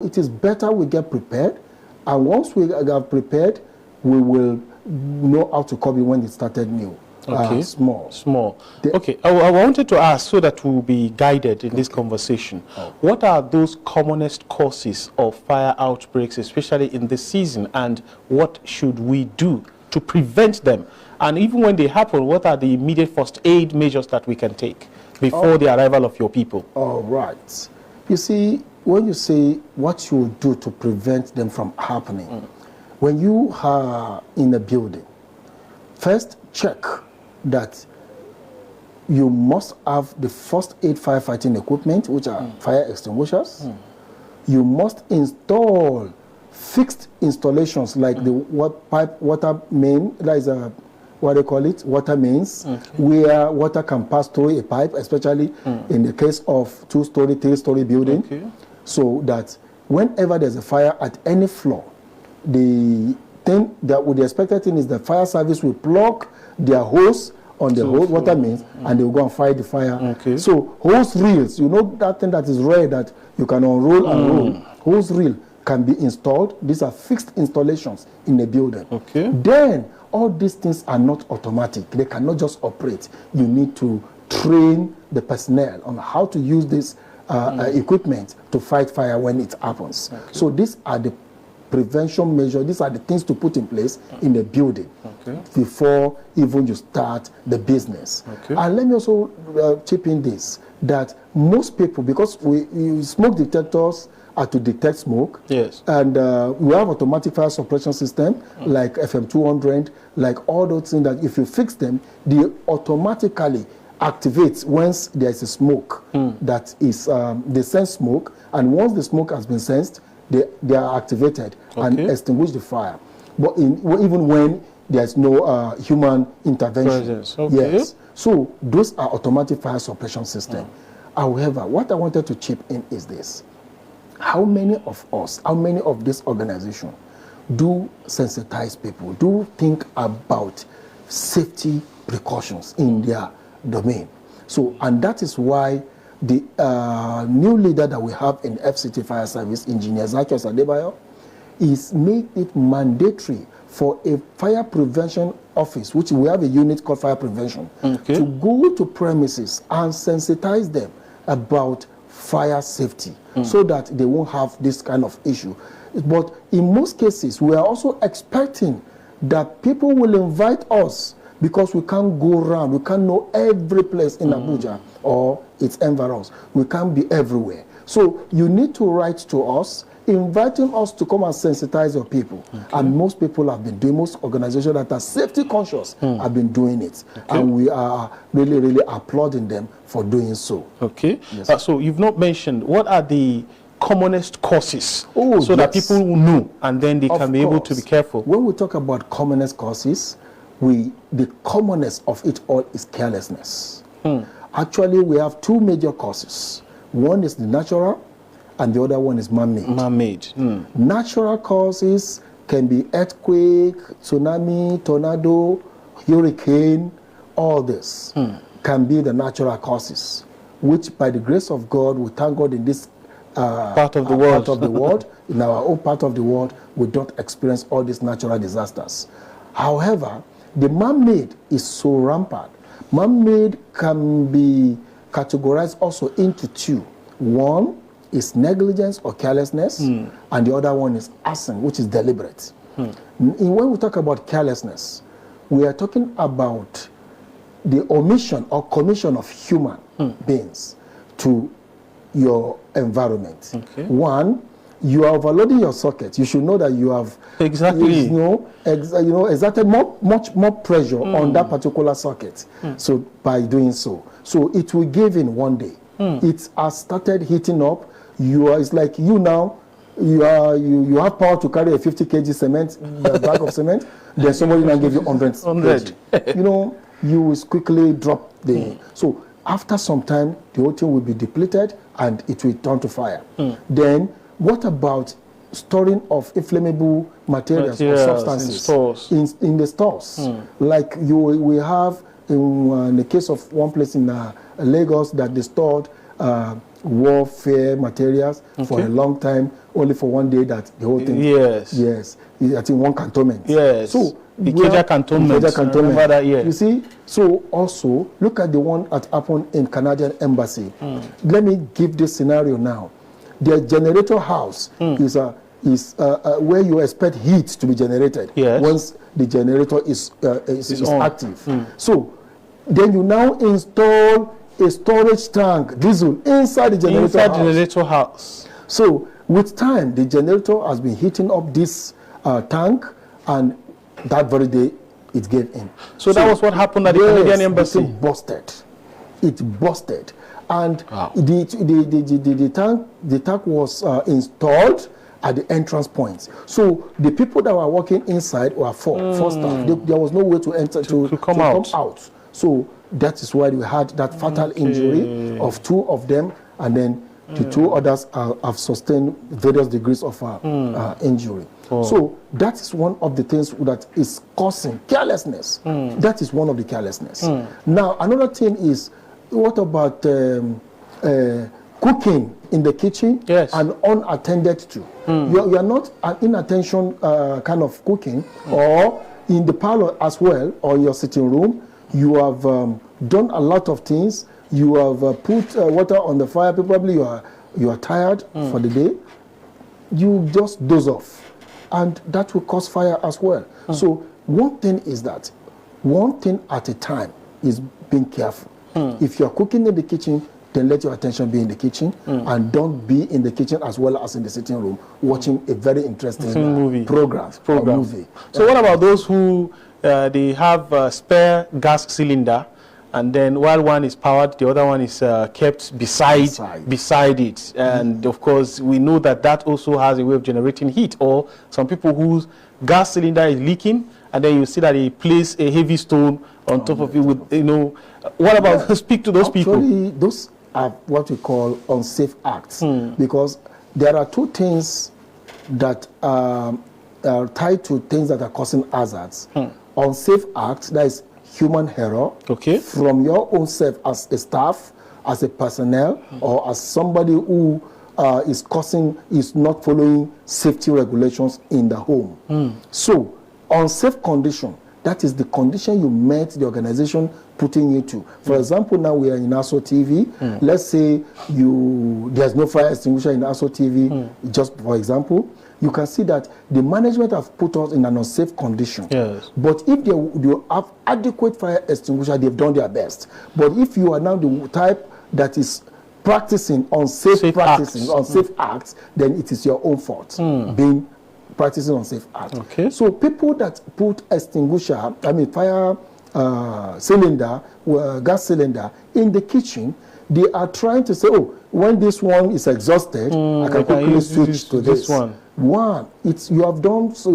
it is better we get prepared, and once we are prepared, we will know how to cope when it started new. Okay. Small. Okay. I wanted to ask, so that we'll be guided in this conversation. What are those commonest causes of fire outbreaks, especially in this season, and what should we do to prevent them? And even when they happen, what are the immediate first aid measures that we can take before the arrival of your people? All right. You see, when you say what you do to prevent them from happening, when you are in a building, first check that you must have the first aid firefighting equipment, which are fire extinguishers. You must install fixed installations like the water main, that is what they call it, water mains, where water can pass through a pipe, especially in the case of 2-story, 3-story building, so that whenever there's a fire at any floor, the thing that would be expected thing is the fire service will plug their hose on the hose water mains, and they will go and fight the fire. So hose reels, you know that thing that is red that you can unroll and roll. Hose reel can be installed. These are fixed installations in a building. Then all these things are not automatic. They cannot just operate. You need to train the personnel on how to use this equipment to fight fire when it happens. So these are the prevention measures. These are the things to put in place in the building before even you start the business. And let me also chip in this, that most people, because we smoke detectors are to detect smoke, and we have automatic fire suppression system like FM200, like all those things that if you fix them, they automatically activates once there is a smoke that is, they sense smoke, and once the smoke has been sensed, they are activated and extinguish the fire. But even when there's no human intervention. Yes. So those are automatic fire suppression system. However, what I wanted to chip in is this. How many of us, how many of this organization do sensitize people, do think about safety precautions in their domain? So, and that is why the new leader that we have in FCT Fire Service, Engineer Zacchaeus Adebayo, is made it mandatory for a fire prevention office, which we have a unit called fire prevention, to go to premises and sensitize them about fire safety so that they won't have this kind of issue. But in most cases, we are also expecting that people will invite us because we can't go around, we can't know every place in Abuja or its environs. We can't be everywhere. So you need to write to us, inviting us to come and sensitize your people. And most people have been doing, most organizations that are safety conscious have been doing it. And we are really, really applauding them for doing so. Yes. So you've not mentioned, what are the commonest causes so that people will know and then they can be able to be careful? When we talk about commonest causes, the commonest of it all is carelessness. Actually, we have two major causes. One is the natural, and the other one is man-made. Natural causes can be earthquake, tsunami, tornado, hurricane, all this can be the natural causes, which by the grace of God, we thank God in this part of the world, in our own part of the world, we don't experience all these natural disasters. However, the man-made is so rampant. Man-made can be categorized also into two. One is negligence or carelessness, and the other one is arson, which is deliberate. When we talk about carelessness, we are talking about the omission or commission of human beings to your environment. One, you are overloading your socket. You should know that you have exerted much more pressure on that particular socket. So by doing so, it will give in one day. It has started heating up. It's like you now. You have power to carry a 50 kg cement, bag of cement. Then somebody now give you 100 kg. You will quickly drop the. So after some time, the whole thing will be depleted and it will turn to fire. Then what about storing of inflammable materials or substances in the stores? Like we have in the case of one place in Lagos that they stored warfare materials for a long time, only for one day that the whole thing. Yes. Yes. I think one cantonment. Yes. So the Ikeja cantonment. That, yeah. You see, so also look at the one that happened in Canadian Embassy. Let me give this scenario now. The generator house is where you expect heat to be generated once the generator is active. So then you now install a storage tank, diesel, inside the generator house. So with time, the generator has been heating up this tank, and that very day it gave in. So that was what happened at the Canadian Embassy. It busted. It busted. And the tank was installed at the entrance points. So the people that were working inside were four staff. There was no way to enter to come out. So that is why we had that fatal injury of 2 of them, and then the 2 others have sustained various degrees of injury. So that is one of the things that is causing carelessness. That is one of the carelessness. Now another thing is, what about cooking in the kitchen and unattended to? You are not an inattention kind of cooking, or in the parlor as well, or in your sitting room. You have done a lot of things. You have put water on the fire. Probably you are tired for the day. You just doze off, and that will cause fire as well. So one thing is that one thing at a time is being careful. If you are cooking in the kitchen, then let your attention be in the kitchen, and don't be in the kitchen as well as in the sitting room watching a very interesting program. Movie. So what about those who they have a spare gas cylinder, and then while one is powered, the other one is kept beside it? And of course, we know that also has a way of generating heat. Or some people whose gas cylinder is leaking, and then you see that they place a heavy stone on top of it with, what about, speak to those people? Actually, those are what we call unsafe acts, because there are 2 things that are tied to things that are causing hazards. Unsafe acts, that is human error from your own self as a staff, as a personnel, or as somebody who is not following safety regulations in the home. So unsafe condition, that is the condition you met the organization putting you to. For example, now we are in ASO TV. Let's say there's no fire extinguisher in ASO TV, just for example. You can see that the management have put us in an unsafe condition. But if they have adequate fire extinguisher, they've done their best. But if you are now the type that is practicing unsafe acts, then it is your own fault being practicing unsafe acts. So people that put fire cylinder, gas cylinder in the kitchen, they are trying to say, oh, when this one is exhausted, I can quickly switch to this one. You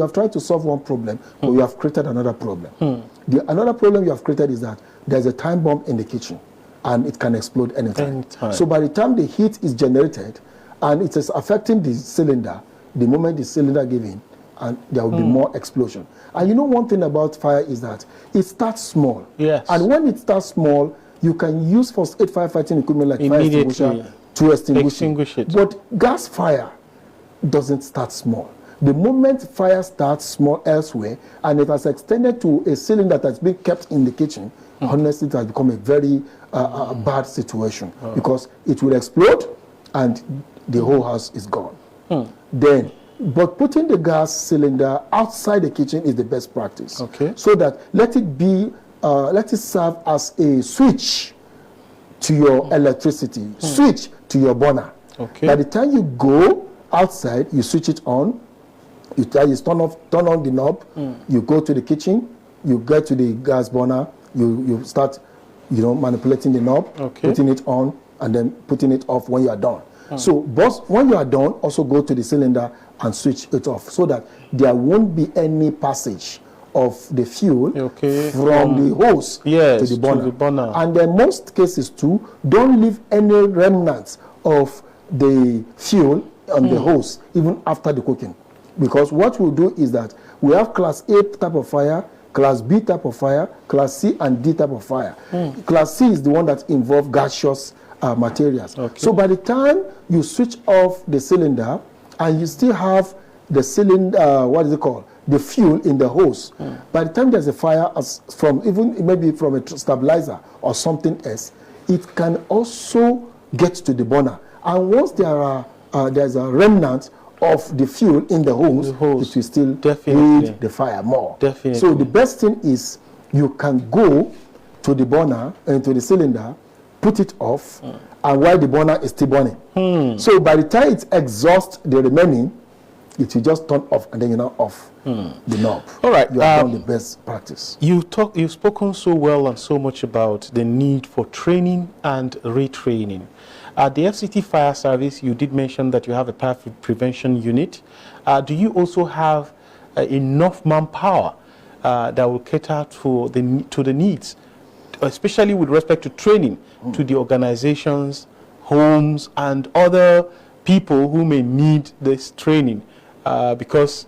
have tried to solve one problem, but you have created another problem. Another problem you have created is that there's a time bomb in the kitchen, and it can explode anytime. So by the time the heat is generated, and it is affecting the cylinder, the moment the cylinder gives in, and there will be more explosion. And one thing about fire is that it starts small. And when it starts small, you can use first aid firefighting equipment like fire extinguisher to extinguish it. But gas fire doesn't start small. The moment fire starts small elsewhere, and it has extended to a cylinder that's being kept in the kitchen, honestly, it has become a very bad situation, because it will explode and the whole house is gone. But putting the gas cylinder outside the kitchen is the best practice. So that let it serve as a switch to your electricity, switch to your burner. By the time you go outside, you switch it on, you turn on the knob, you go to the kitchen, you get to the gas burner, you start manipulating the knob, putting it on, and then putting it off when you are done. So when you are done, also go to the cylinder and switch it off, so that there won't be any passage of the fuel from the hose to the burner. And in most cases too, don't leave any remnants of the fuel on the hose even after the cooking, because what we'll do is that we have class A type of fire, class B type of fire, class C and D type of fire. Class C is the one that involves gaseous materials. Okay. So by the time you switch off the cylinder and you still have the cylinder, what is it called? The fuel in the hose. By the time there's a fire, from even maybe from a stabilizer or something else, it can also get to the burner. And once there's a remnant of the fuel in the hose, it will still lead the fire more. Definitely. So the best thing is you can go to the burner and to the cylinder, put it off, and while the burner is still burning. So by the time it exhausts the remaining, it will just turn off, and then you're now off the knob. All right, you have done the best practice. You've spoken so well and so much about the need for training and retraining. At the FCT Fire Service, you did mention that you have a fire prevention unit. Do you also have enough manpower that will cater to the needs, especially with respect to training to the organizations, homes, and other people who may need this training? Because,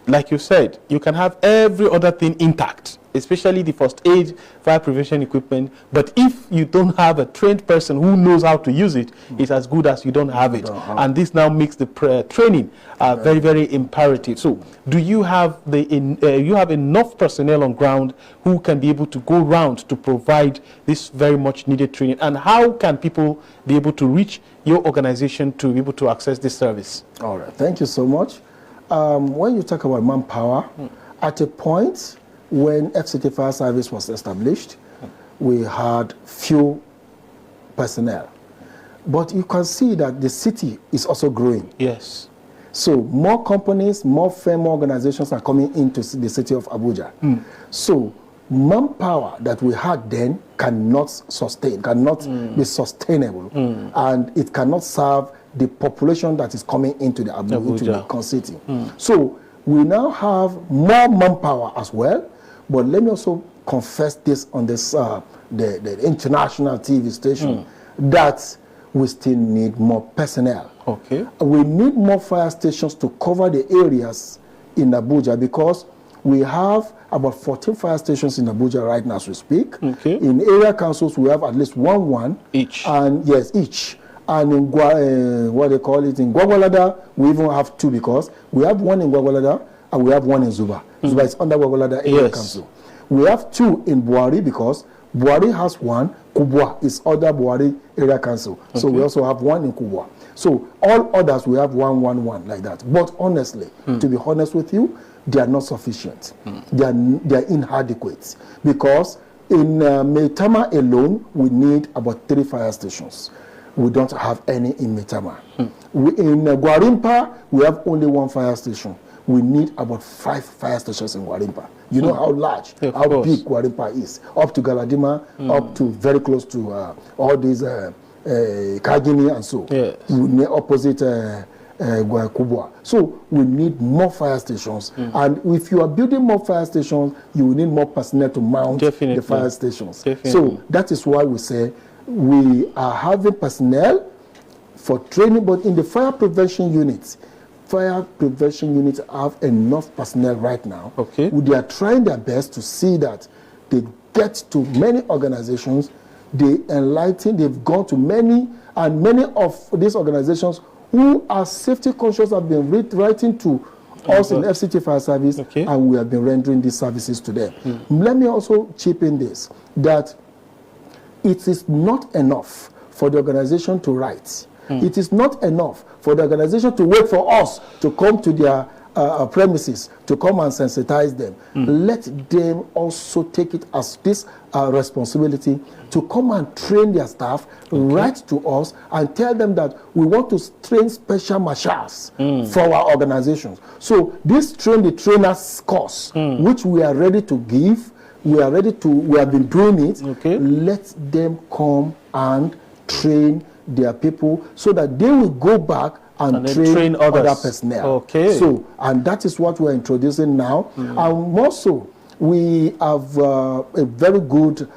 like you said, you can have every other thing intact, especially the first aid, fire prevention equipment, but if you don't have a trained person who knows how to use it, it's as good as you don't have it. And this now makes the training very, very imperative. So do you have you have enough personnel on ground who can be able to go around to provide this very much needed training? And how can people be able to reach your organization to be able to access this service? All right, thank you so much. When you talk about manpower, at a point when FCT Fire Service was established, we had few personnel. But you can see that the city is also growing. Yes. So more companies, more firm organizations are coming into the city of Abuja. So manpower that we had then cannot be sustainable, and it cannot serve the population that is coming into the Abuja city. So we now have more manpower as well. But let me also confess this on this the international TV station that we still need more personnel. Okay. We need more fire stations to cover the areas in Abuja, because we have about 14 fire stations in Abuja right now as we speak. Okay. In area councils, we have at least one each. And yes, each. And in what they call it, in Gwagwalada, we even have 2, because we have one in Gwagwalada and we have one in Zuba. Zuba is under Gwagwalada Area Council. We have 2 in Buhari, because Buhari has 1, Kubwa is other Buhari Area Council. So we also have 1 in Kubwa. So all others, we have 1 like that. But honestly, to be honest with you, they are not sufficient. They are inadequate, because in Maitama alone, we need about 3 fire stations. We don't have any in Maitama. In Gwarimpa, we have only 1 fire station. We need about 5 fire stations in Gwarimpa. You know how large, how big Gwarimpa is. Up to Galadima, up to very close to all these Kagini and so. Yes. We need opposite Kubwa. So we need more fire stations. And if you are building more fire stations, you will need more personnel to mount the fire stations. So that is why we say we are having personnel for training, but in the fire prevention units have enough personnel right now. Okay. They are trying their best to see that they get to many organizations, they enlighten, they've gone to many, and many of these organizations who are safety conscious have been writing to us in FCT Fire Service, and we have been rendering these services to them. Let me also chip in this, that it is not enough for the organization to write. It is not enough for the organization to wait for us to come to their premises, to come and sensitize them. Let them also take it as this responsibility to come and train their staff, write to us and tell them that we want to train special marshals for our organizations. So this train the trainers course, which we are ready to give, we have been doing it. Let them come and train their people so that they will go back and train other personnel. So, and that is what we're introducing now. And also, we have a very good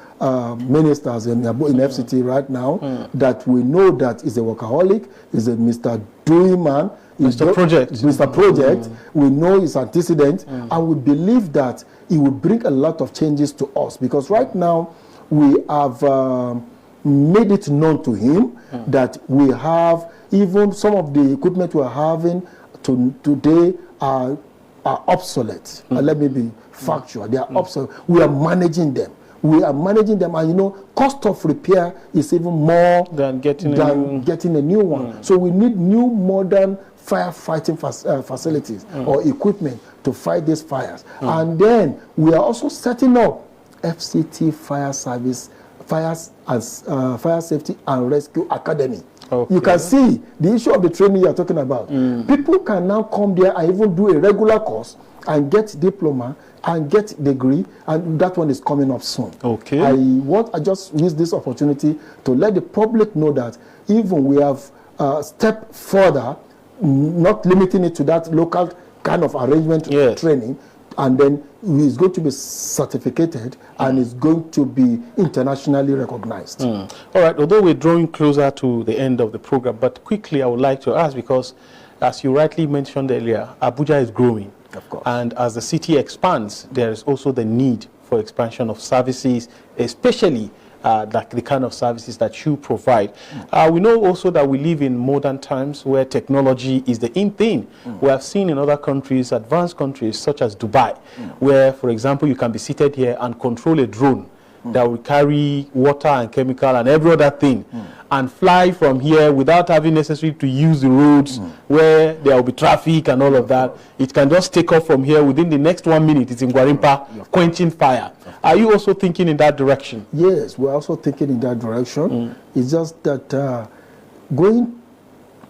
ministers in FCT right now that we know that is a workaholic, is a Mr. Doing man, Mr. Project. We know his antecedent, and we believe that it will bring a lot of changes to us, because right now we have made it known to him that we have even some of the equipment we are having today are obsolete. Let me be factual. They are obsolete. We are managing them. And you know, cost of repair is even more than getting a new one. So we need new modern firefighting facilities or equipment to fight these fires. And then we are also setting up FCT Fire Service, Fire Safety and Rescue Academy. Okay. You can see the issue of the training you are talking about. People can now come there and even do a regular course and get diploma and get degree, and that one is coming up soon. Okay. I just use this opportunity to let the public know that even we have stepped further, not limiting it to that local kind of arrangement training, and then it's going to be certificated and it's going to be internationally recognized. All right, although we're drawing closer to the end of the program, but quickly I would like to ask, because as you rightly mentioned earlier, Abuja is growing. Of course. And as the city expands, there is also the need for expansion of services, especially like the kind of services that you provide. We know also that we live in modern times where technology is the in thing. We have seen in other countries, advanced countries such as Dubai, where, for example, you can be seated here and control a drone that will carry water and chemical and every other thing and fly from here without having necessary to use the roads where there will be traffic and all of that. It can just take off from here within the next 1 minute. It's in Gwarimpa, quenching fire. Are you also thinking in that direction? Yes, we're also thinking in that direction. It's just that going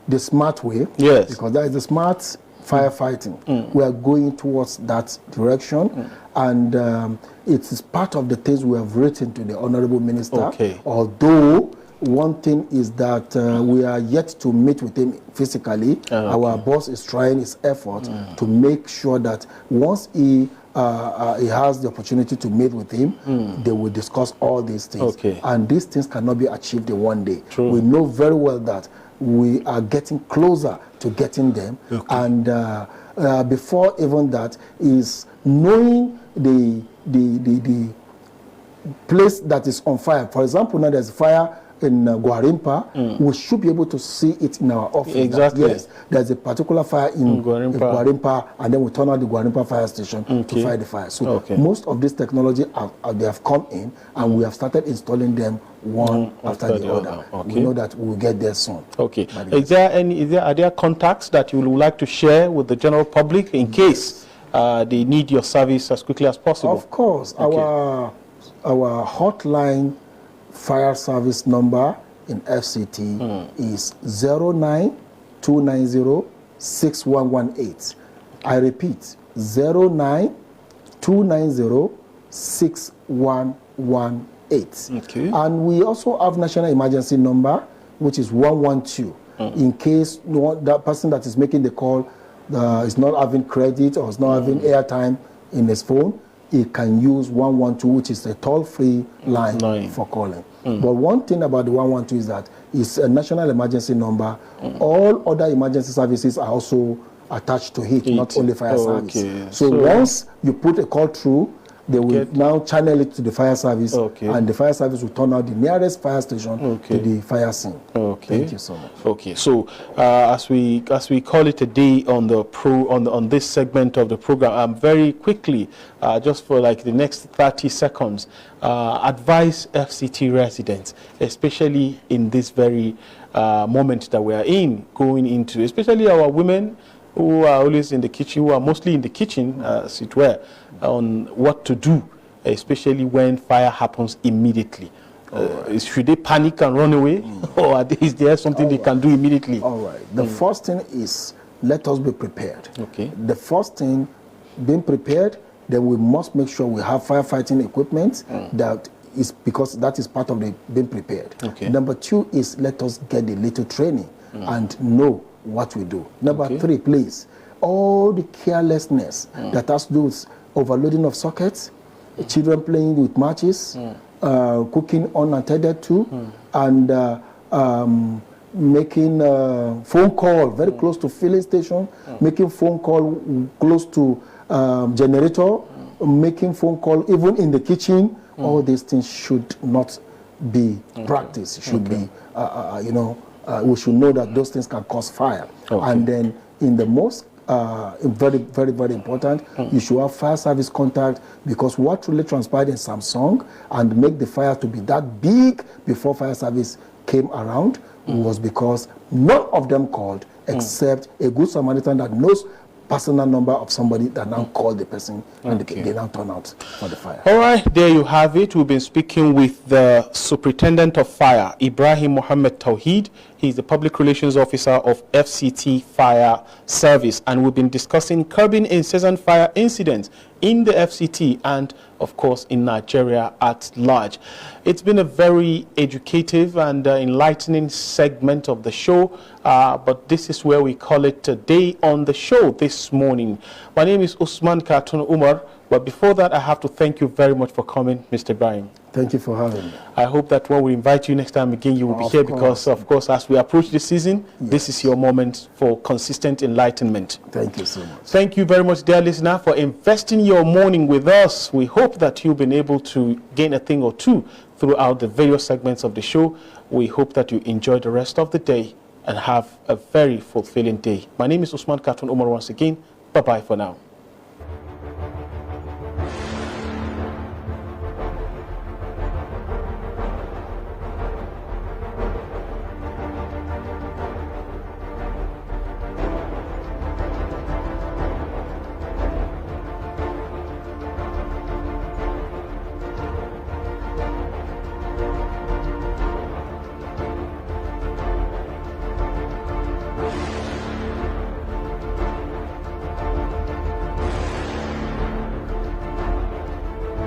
the smart way, because that is the smart firefighting. We are going towards that direction, and it is part of the things we have written to the Honorable Minister. Although one thing is that we are yet to meet with him physically. Our boss is trying his effort to make sure that once he has the opportunity to meet with him, they will discuss all these things. And these things cannot be achieved in one day. We know very well that we are getting closer to getting them. And before even that is knowing the place that is on fire. For example, now there's fire in Gwarimpa, we should be able to see it in our office. Exactly. Yes, there's a particular fire in Gwarimpa, and then we turn on the Gwarimpa fire station to fight the fire. So most of this technology, they have come in, and we have started installing them one after the other. We know that we'll get there soon. Are there contacts that you would like to share with the general public in case they need your service as quickly as possible? Of course. Our hotline fire service number in FCT is 09290-6118. I repeat, 09290-6118. And we also have national emergency number, which is 112. In case that person that is making the call is not having credit or is not having airtime in his phone, he can use 112, which is a toll-free line for calling. But one thing about the 112 is that it's a national emergency number. All other emergency services are also attached to it, not only fire service. So once you put a call through, they will now channel it to the fire service, and the fire service will turn out the nearest fire station to the fire scene. Thank you so much. So as we call it a day on the on this segment of the program, very quickly, just for like the next 30 seconds, advise FCT residents, especially in this very moment that we are going into, especially our women who are always in the kitchen, who are mostly in the kitchen, as it were, on what to do, especially when fire happens immediately. Should they panic and run away, or is there something they can do immediately? All right. The first thing is, let us be prepared. The first thing, being prepared, then we must make sure we have firefighting equipment that is, because that is part of the being prepared. Number two is, let us get a little training and know what we do. Number three, please, all the carelessness that has to do with overloading of sockets, children playing with matches, cooking unattended to, and making phone call very close to filling station, making phone call close to generator, making phone call even in the kitchen. All these things should not be practiced. It should be, you know, we should know that those things can cause fire. And then in the most very, very, very important, you should have fire service contact, because what really transpired in Samsung and make the fire to be that big before fire service came around was because none of them called except a good Samaritan that knows personal number of somebody that now called the person, and they now turn out for the fire. All right, there you have it. We've been speaking with the Superintendent of Fire, Ibrahim Mohammed Tawheed. He's the Public Relations Officer of FCT Fire Service, and we've been discussing curbing incessant fire incidents in the FCT and, of course, in Nigeria at large. It's been a very educative and enlightening segment of the show, but this is where we call it Today on the Show this morning. My name is Usman Katun Umar, but before that, I have to thank you very much for coming, Mr. Ibrahim. Thank you for having me. I hope that when we invite you next time again, you will be here because, of course, as we approach the season, this is your moment for consistent enlightenment. Thank you so much. Thank you very much, dear listener, for investing your morning with us. We hope that you've been able to gain a thing or two throughout the various segments of the show. We hope that you enjoy the rest of the day and have a very fulfilling day. My name is Usman Katun Umar once again. Bye-bye for now.